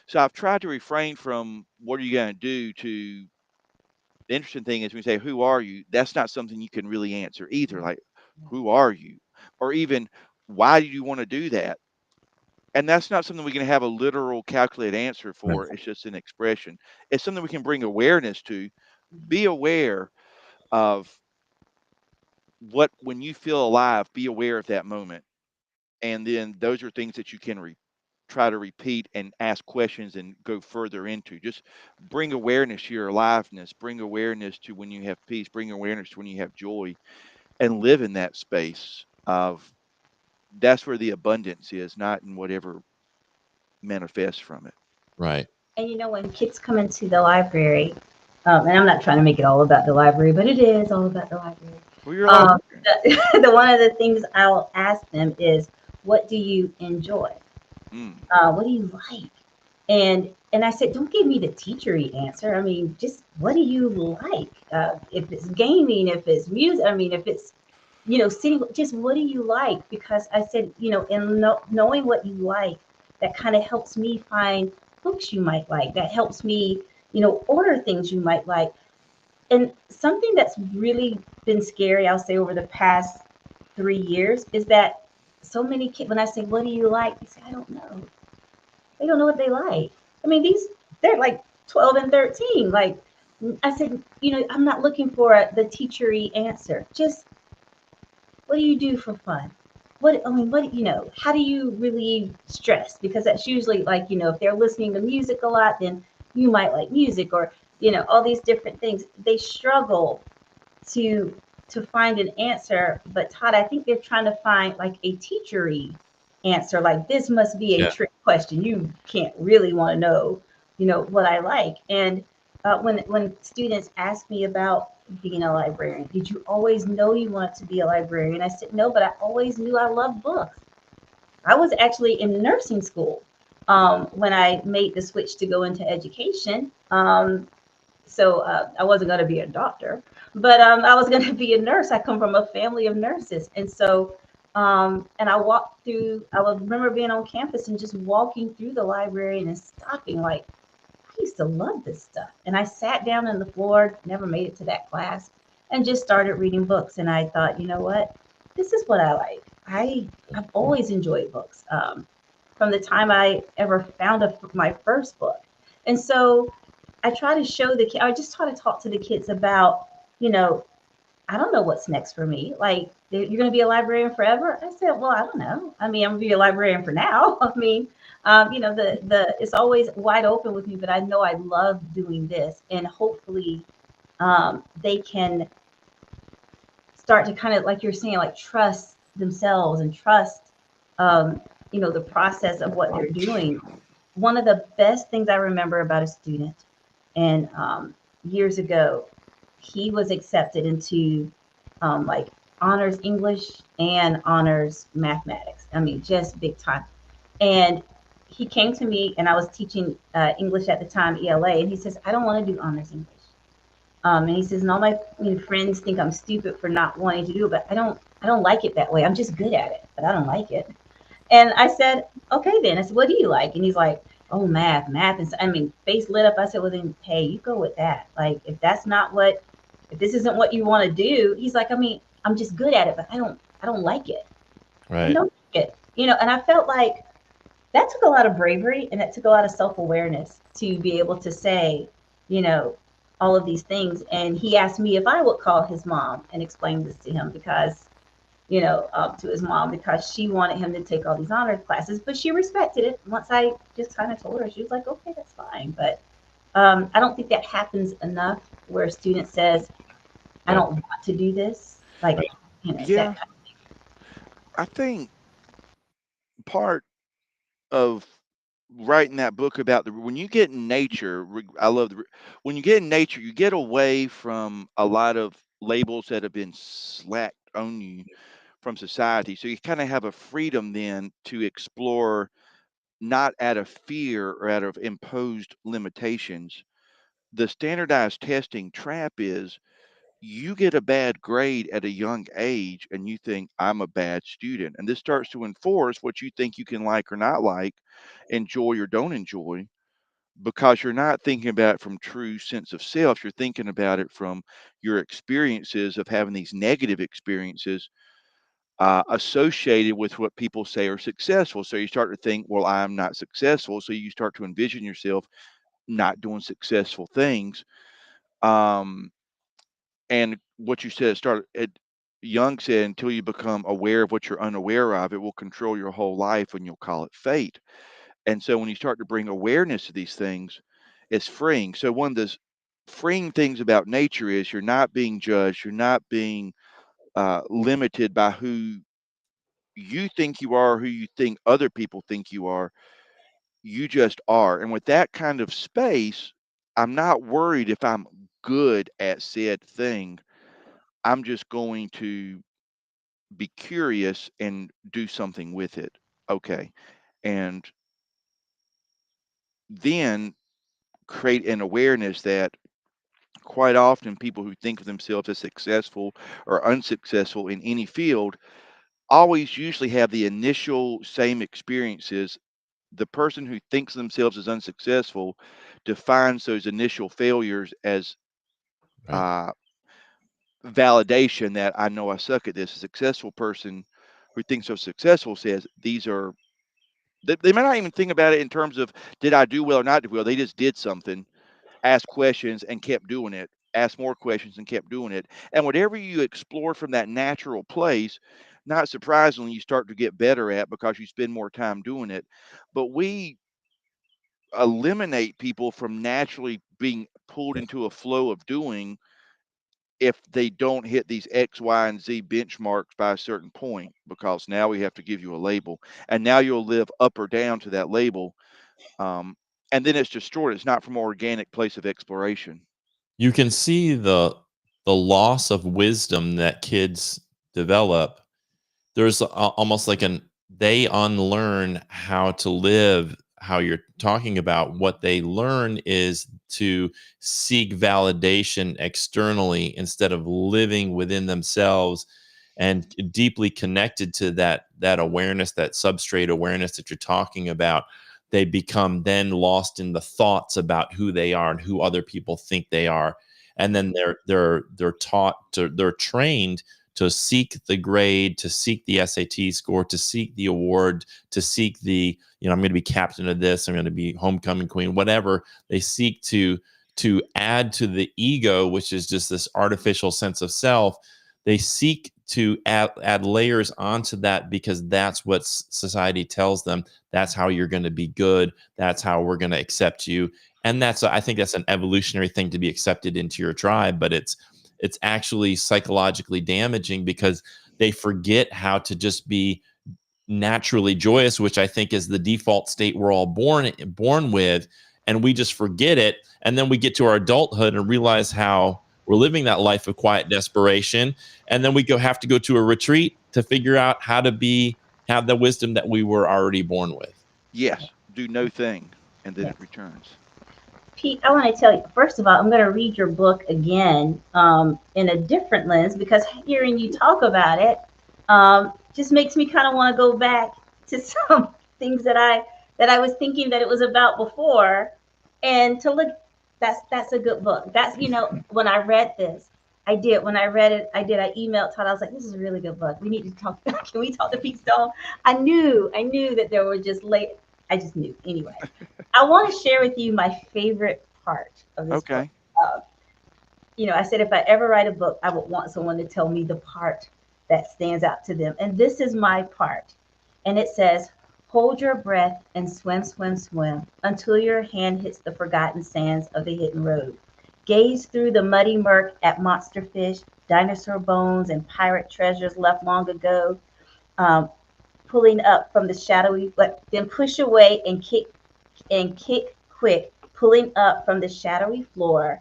So I've tried to refrain from what are you going to do to the interesting thing is when you say, who are you? That's not something you can really answer either. Like, who are you? Or even, why do you want to do that? And that's not something we can have a literal calculated answer Right. for. It's just an expression. It's something we can bring awareness to. Be aware of what, when you feel alive, be aware of that moment. And then those are things that you can try to repeat and ask questions and go further into. Just bring awareness to your aliveness, bring awareness to when you have peace, bring awareness to when you have joy, and live in that space of that's where the abundance is, not in whatever manifests from it. Right. And when kids come into the library, and I'm not trying to make it all about the library, but it is all about the library. Well, you're a Um, librarian. the one of the things I'll ask them is, what do you enjoy? Mm. What do you like? And I said, don't give me the teachery answer. I mean, just what do you like? If it's gaming, if it's music, I mean, if it's sitting, just what do you like? Because I said, in knowing what you like, that kind of helps me find books you might like. That helps me, order things you might like. And something that's really been scary, I'll say, over the past 3 years is that so many kids, when I say, what do you like? They say, I don't know. They don't know what they like. I mean, they're like 12 and 13. Like I said, I'm not looking for the teachery answer. Just what do you do for fun? How do you relieve stress? Because that's usually like, if they're listening to music a lot, then you might like music or, all these different things. They struggle to find an answer. But Todd, I think they're trying to find like a teachery answer. Like this must be a Yeah. trick question. You can't really want to know, what I like. And when students ask me about being a librarian, did you always know you wanted to be a librarian? I said no, but I always knew I loved books. I was actually in nursing school when I made the switch to go into education. So I wasn't going to be a doctor, but I was going to be a nurse. I come from a family of nurses, and so and I walked through. I would remember being on campus and just walking through the library and stopping. Like I used to love this stuff, and I sat down on the floor. Never made it to that class, and just started reading books. And I thought, you know what, this is what I like. I've always enjoyed books from the time I ever found my first book, and so I try to show the kid. I just try to talk to the kids about, you know, I don't know what's next for me. Like, you're going to be a librarian forever? I said, well, I don't know. I mean, I'm going to be a librarian for now. I mean, the it's always wide open with me, but I know I love doing this, and hopefully, they can start to kind of, like you're saying, like trust themselves and trust, um, the process of what they're doing. One of the best things I remember about a student, and years ago, he was accepted into like honors English and honors mathematics. I mean, just big time. And he came to me, and I was teaching English at the time, ELA, and he says, I don't want to do honors English. And he says, and all my friends think I'm stupid for not wanting to do it, but I don't like it that way. I'm just good at it, but I don't like it. And I said, okay, then. I said, what do you like? And he's like, oh, math. And so, I mean, face lit up. I said, well, then, hey, you go with that. Like, if this isn't what you want to do, he's like, I mean, I'm just good at it, but I don't like it. I Right. don't like it. And I felt like that took a lot of bravery and that took a lot of self-awareness to be able to say, you know, all of these things. And he asked me if I would call his mom and explain this to him because to his mom because she wanted him to take all these honor classes, but she respected it. Once I just kind of told her, she was like, okay, that's fine. But I don't think that happens enough where a student says, I Yeah. don't want to do this. Like, Right. Yeah, that kind I think part of writing that book about when you get in nature, I love when you get in nature, you get away from a lot of labels that have been slapped on you from society. So you kind of have a freedom then to explore, not out of fear or out of imposed limitations. The standardized testing trap is you get a bad grade at a young age and you think I'm a bad student. And this starts to enforce what you think you can like or not like, enjoy or don't enjoy, because you're not thinking about it from true sense of self. You're thinking about it from your experiences of having these negative experiences associated with what people say are successful. So you start to think, well, I'm not successful. So you start to envision yourself not doing successful things. Um, and what you said started at Young said, until you become aware of what you're unaware of, it will control your whole life and you'll call it fate. And so when you start to bring awareness to these things, it's freeing. So one of the freeing things about nature is you're not being judged, you're not being limited by who you think you are, who you think other people think you are. You just are. And with that kind of space, I'm not worried if I'm good at said thing. I'm just going to be curious and do something with it. Okay. And then create an awareness that quite often people who think of themselves as successful or unsuccessful in any field always usually have the initial same experiences. The person who thinks of themselves as unsuccessful defines those initial failures as Right. uh, validation that I know I suck at this. A successful person who thinks they're successful says these are, they may not even think about it in terms of did I do well or not do well. They just did something, asked questions and kept doing it, asked more questions and kept doing it. And whatever you explore from that natural place, not surprisingly, you start to get better at because you spend more time doing it. But we eliminate people from naturally being pulled Yeah. into a flow of doing if they don't hit these X, Y, and Z benchmarks by a certain point, because now we have to give you a label, and now you'll live up or down to that label, um, and then it's destroyed. It's not from an organic place of exploration. You can see the loss of wisdom that kids develop. There's almost like an they unlearn how to live, how you're talking about. What they learn is to seek validation externally instead of living within themselves and deeply connected to that awareness, that substrate awareness that you're talking about. They become then lost in the thoughts about who they are and who other people think they are, and then they're trained to seek the grade, to seek the SAT score, to seek the award, to seek the, I'm going to be captain of this, I'm going to be homecoming queen, whatever. They seek to add to the ego, which is just this artificial sense of self. They seek to add layers onto that because that's what society tells them. That's how you're going to be good. That's how we're going to accept you. And I think that's an evolutionary thing to be accepted into your tribe, but it's actually psychologically damaging because they forget how to just be naturally joyous, which I think is the default state we're all born with, and we just forget it. And then we get to our adulthood and realize how we're living that life of quiet desperation, and then we have to go to a retreat to figure out how to have the wisdom that we were already born with. Yes, do no thing, and then Yes. it returns. Pete, I want to tell you, first of all, I'm going to read your book again in a different lens because hearing you talk about it just makes me kind of want to go back to some things that I was thinking that it was about before, and to look. That's a good book. That's when I read this, I did. When I read it, I emailed Todd. I was like, "This is a really good book. We need to talk. Can we talk to Pete Stone?" I knew that there were just late. I just knew anyway. I want to share with you my favorite part of this book. Okay. Uh, I said if I ever write a book, I would want someone to tell me the part that stands out to them. And this is my part. And it says, hold your breath and swim, swim, swim until your hand hits the forgotten sands of the hidden road. Gaze through the muddy murk at monster fish, dinosaur bones, and pirate treasures left long ago, um, pulling up from the shadowy, but then push away and kick quick, pulling up from the shadowy floor,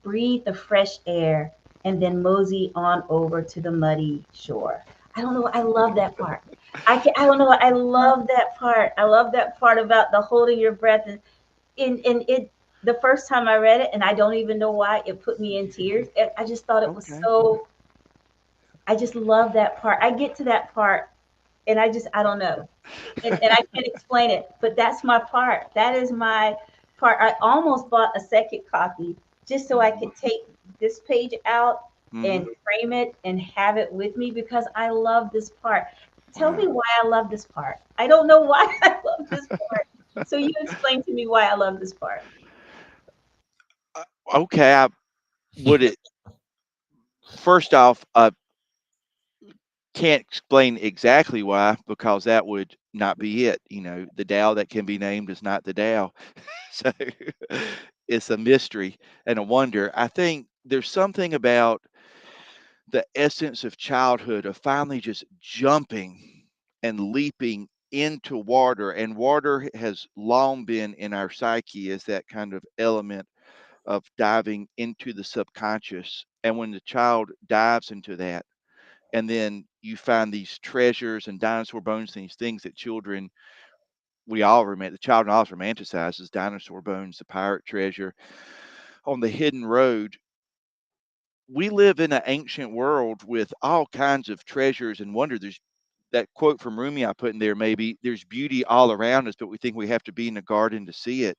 breathe the fresh air, and then mosey on over to the muddy shore. I don't know. I love that part. I don't know. I love that part. I love that part about the holding your breath. And in it, the first time I read it, and I don't even know why it put me in tears. I just thought it was Okay. so. I just love that part. I get to that part, and I don't know, and I can't explain it, but that's my part. That is my part. I almost bought a second copy just so I could take this page out Mm-hmm. and frame it and have it with me because I love this part. Tell me Wow. why I love this part. I don't know why I love this part. So you explain to me why I love this part. Okay. I would it first off. Can't explain exactly why because that would not be it. The Tao that can be named is not the Tao. So it's a mystery and a wonder. I think there's something about the essence of childhood of finally just jumping and leaping into water, and water has long been in our psyche as that kind of element of diving into the subconscious. And when the child dives into that, and then you find these treasures and dinosaur bones, these things that children, we all the child always romanticizes dinosaur bones, the pirate treasure on the hidden road. We live in an ancient world with all kinds of treasures and wonder. There's that quote from Rumi I put in there, maybe there's beauty all around us, but we think we have to be in the garden to see it.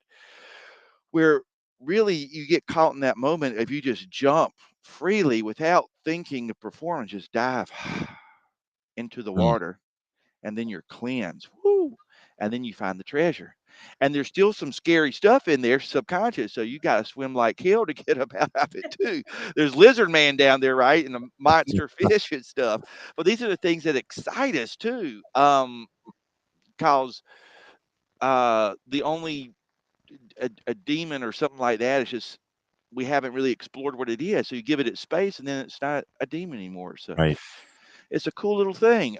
Where really you get caught in that moment if you just jump freely without thinking the performance, just dive into the Mm. water, and then you're cleansed. Woo! And then you find the treasure. And there's still some scary stuff in there, subconscious. So you got to swim like hell to get up out of it too. There's lizard man down there, right, and the monster fish and stuff. But these are the things that excite us too, cause the only a demon or something like that is just we haven't really explored what it is. So you give it its space, and then it's not a demon anymore. So Right. it's a cool little thing.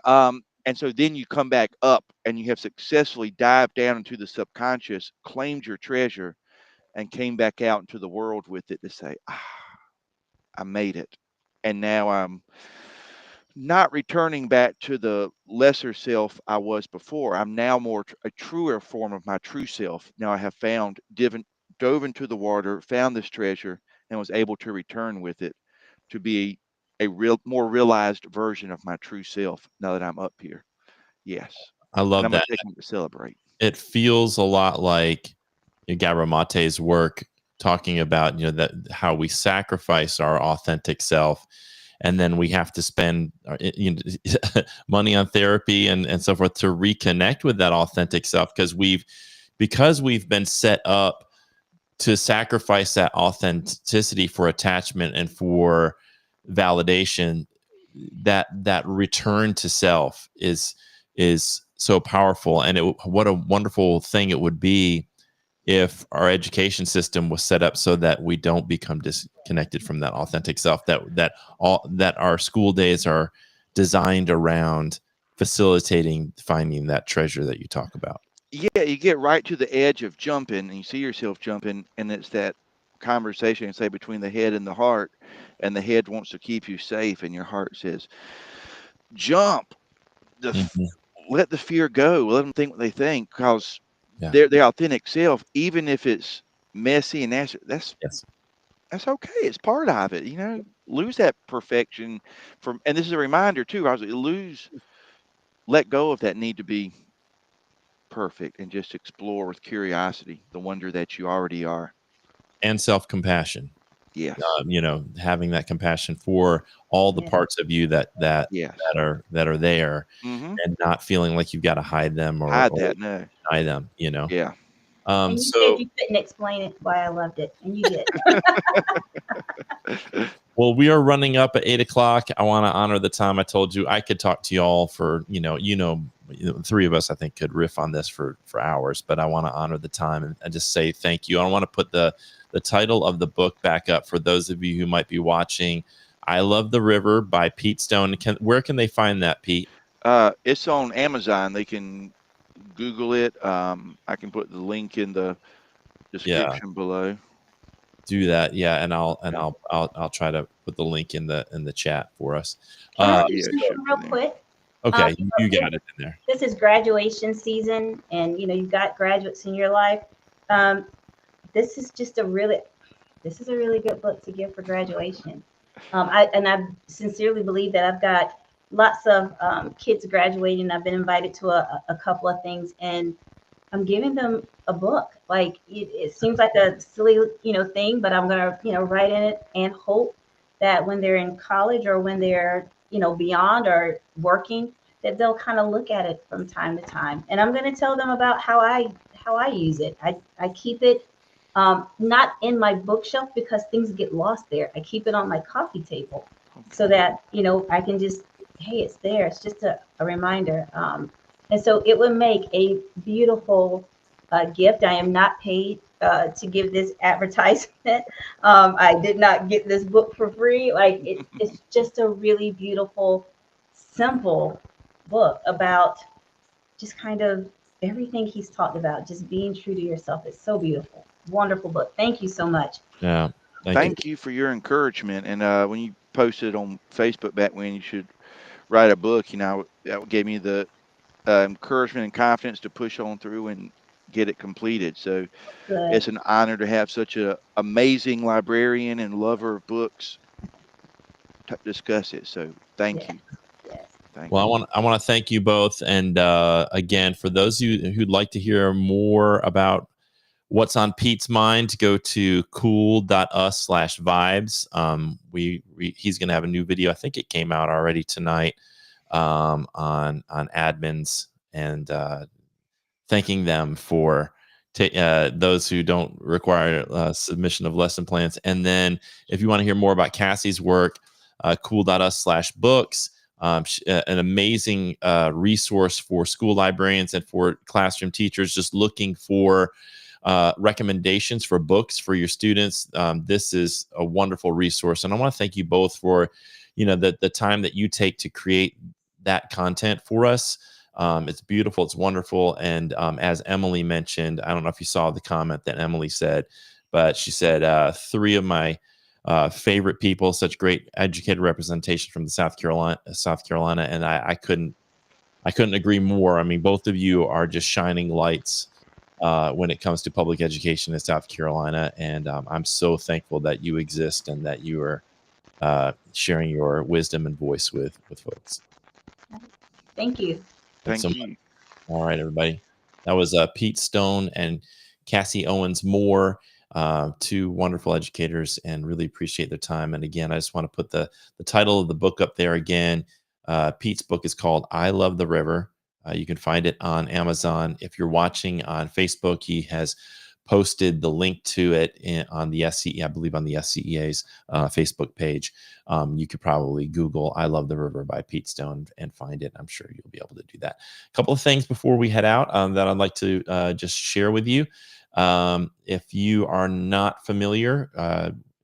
And so then you come back up and you have successfully dived down into the subconscious, claimed your treasure, and came back out into the world with it to say, I made it. And now I'm not returning back to the lesser self I was before. I'm now more a truer form of my true self. Now I have dove into the water, found this treasure, and was able to return with it to be a real, more realized version of my true self now that I'm up here. Yes. I And love I'm going that. to take them to celebrate. It feels a lot like Gabor Mate's work talking about, that how we sacrifice our authentic self, and then we have to spend money on therapy and so forth to reconnect with that authentic self, because we've been set up to sacrifice that authenticity for attachment and for validation. That return to self is so powerful, and what a wonderful thing it would be if our education system was set up so that we don't become disconnected from that authentic self, that our school days are designed around facilitating finding that treasure that you talk about. Yeah, you get right to the edge of jumping and you see yourself jumping, and it's that conversation, say, between the head and the heart, and the head wants to keep you safe, and your heart says, jump. The Mhm. Let the fear go. Let them think what they think, because Yeah. their authentic self, even if it's messy and Yes. that's okay. It's part of it. Lose that perfection and this is a reminder too. I was let go of that need to be perfect and just explore with curiosity the wonder that you already are. And self-compassion. Yes. Having that compassion for all the Yeah. parts of you that Yes. are there, Mm-hmm. and not feeling like you've got to hide them Hide or that. No. deny them. Yeah. And you said So, you couldn't explain it why I loved it, and you did. well, we are running up at 8 o'clock. I want to honor the time. I told you I could talk to you all for, the three of us, I think, could riff on this for hours, but I want to honor the time and just say thank you. I want to put the title of the book back up for those of you who might be watching. I Love the River by Pete Stone. Where can they find that, Pete? It's on Amazon. They can Google it. I can put the link in the Yeah, description below. do that. Yeah, and Okay. I'll try to put the link in the chat for us. Can I All Uh, right. do Yeah, it something should be real there. quick? okay, you This, got it in there. this is graduation season, and you've got graduates in your life. Um, this is just this is a really good book to give for graduation. I sincerely believe that I've got lots of kids graduating. I've been invited to a couple of things, and I'm giving them a book. Like it seems like a silly, thing, but I'm gonna, write in it and hope that when they're in college or when they're, beyond or working, that they'll kind of look at it from time to time. And I'm gonna tell them about how I use it. I keep it not in my bookshelf because things get lost there. I keep it on my coffee table so that, I can just, hey, it's there. It's just a reminder. And so it would make a beautiful gift. I am not paid to give this advertisement. I did not get this book for free. Like it's just a really beautiful, simple book about just kind of everything he's talked about, just being true to yourself. It's so beautiful. Wonderful book. Thank you so much. Yeah. Thank you. Thank you for your encouragement. And when you posted on Facebook back when you should write a book, that gave me the encouragement and confidence to push on through and get it completed. So Good. it's an honor to have such an amazing librarian and lover of books to discuss it. So thank Yes. you. Yes. Thank Well, you. I want to thank you both. And again, for those of you who'd like to hear more about what's on Pete's mind, go to cool.us/vibes. He's going to have a new video. I think it came out already tonight on admins and thanking them for those who don't require submission of lesson plans. And then if you want to hear more about Cassie's work, cool.us/books. An amazing resource for school librarians and for classroom teachers just looking for recommendations for books for your students. This is a wonderful resource, and I want to thank you both for the time that you take to create that content for us. It's beautiful, it's wonderful, and as Emily mentioned, I don't know if you saw the comment that Emily said, but she said 3 of my favorite people, such great educated representation from the South Carolina, and I couldn't agree more. I mean, both of you are just shining lights when it comes to public education in South Carolina, and I'm so thankful that you exist and that you are sharing your wisdom and voice with folks. Thank you. Thanks so Thank much. you. All right, everybody. That was Pete Stone and Cassie Owens Moore, 2 wonderful educators, and really appreciate their time. And again, I just want to put the title of the book up there again. Pete's book is called I Love the River. You can find it on Amazon. If you're watching on Facebook, he has posted the link to it on the SCE, I believe on the SCEA's Facebook page. You could probably Google I Love the River by Pete Stone and find it. I'm sure you'll be able to do that. A couple of things before we head out that I'd like to just share with you. If you are not familiar,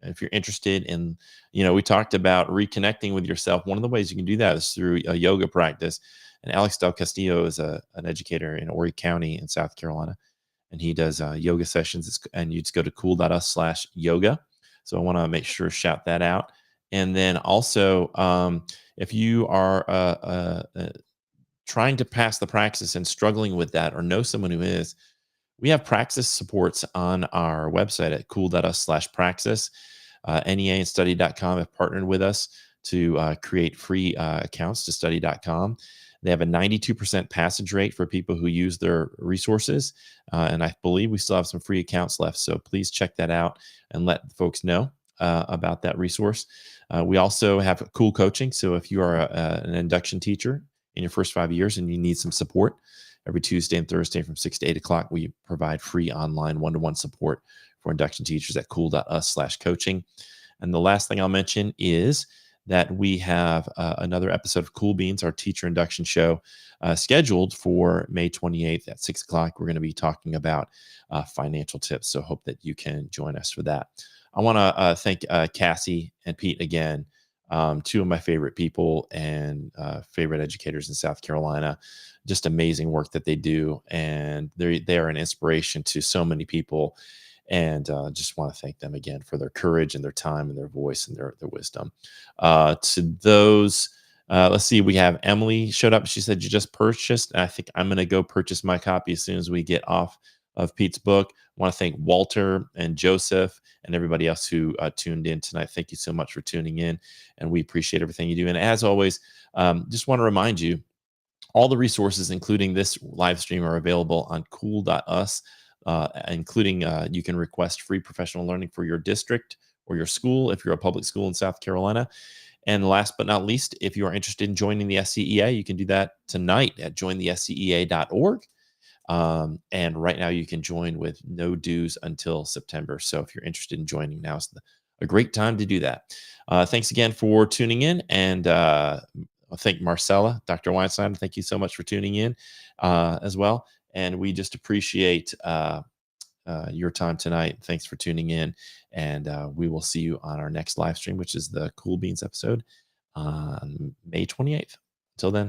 if you're interested in, we talked about reconnecting with yourself. One of the ways you can do that is through a yoga practice. And Alex Del Castillo is an educator in Horry County in South Carolina, and he does yoga sessions. And you just go to cool.us/yoga. So I want to make sure shout that out. And then also, if you are trying to pass the praxis and struggling with that, or know someone who is, we have praxis supports on our website at cool.us/praxis. NEA and study.com have partnered with us to create free accounts to study.com. They have a 92% passage rate for people who use their resources. And I believe we still have some free accounts left. So please check that out and let folks know about that resource. We also have cool coaching. So if you are an induction teacher in your first 5 years and you need some support, every Tuesday and Thursday from 6 to 8 o'clock, we provide free online one-to-one support for induction teachers at cool.us/coaching. And the last thing I'll mention is that we have another episode of Cool Beans, our teacher induction show, scheduled for May 28th at 6 o'clock. We're going to be talking about financial tips. So hope that you can join us for that. I want to thank Cassie and Pete again, 2 of my favorite people and favorite educators in South Carolina. Just amazing work that they do. And they are an inspiration to so many people. And just want to thank them again for their courage and their time and their voice and their wisdom. To those, let's see, we have Emily showed up. She said, you just purchased. And I think I'm going to go purchase my copy as soon as we get off of Pete's book. I want to thank Walter and Joseph and everybody else who tuned in tonight. Thank you so much for tuning in. And we appreciate everything you do. And as always, just want to remind you, all the resources, including this live stream, are available on cool.us. Including you can request free professional learning for your district or your school if you're a public school in South Carolina. And last but not least, if you are interested in joining the SCEA, you can do that tonight at jointhescea.org. And right now you can join with no dues until September. So if you're interested in joining, now is a great time to do that. Thanks again for tuning in. And I thank Marcella, Dr. Weinstein. Thank you so much for tuning in as well. And we just appreciate your time tonight. Thanks for tuning in. And we will see you on our next live stream, which is the Cool Beans episode on May 28th. Until then.